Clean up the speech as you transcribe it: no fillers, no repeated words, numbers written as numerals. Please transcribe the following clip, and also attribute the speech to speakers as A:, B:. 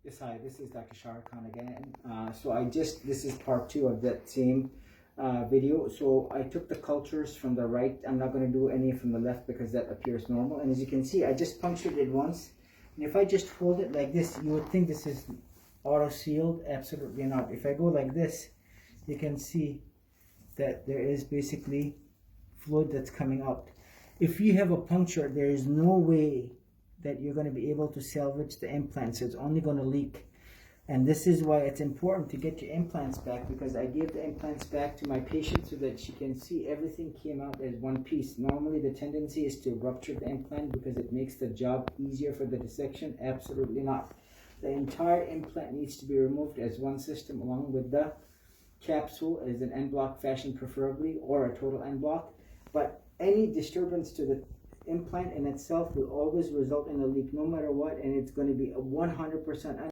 A: Yes, hi, this is Dr. Shaher Khan again. This is part 2 of that same video. So I took the cultures from the right. I'm not going to do any from the left because that appears normal. And as you can see, I just punctured it once. And if I just hold it like this, you would think this is auto-sealed. Absolutely not. If I go like this, you can see that there is basically fluid that's coming out. If you have a puncture, there is no way that you're going to be able to salvage the implant, so it's only going to leak. And this is why it's important to get your implants back, because I gave the implants back to my patient so that she can see everything came out as one piece. Normally the tendency is to rupture the implant because it makes the job easier for the dissection. Absolutely not. The entire implant needs to be removed as one system, along with the capsule as an en bloc fashion preferably, or a total en bloc. But any disturbance to the implant in itself will always result in a leak no matter what, and it's going to be a 100%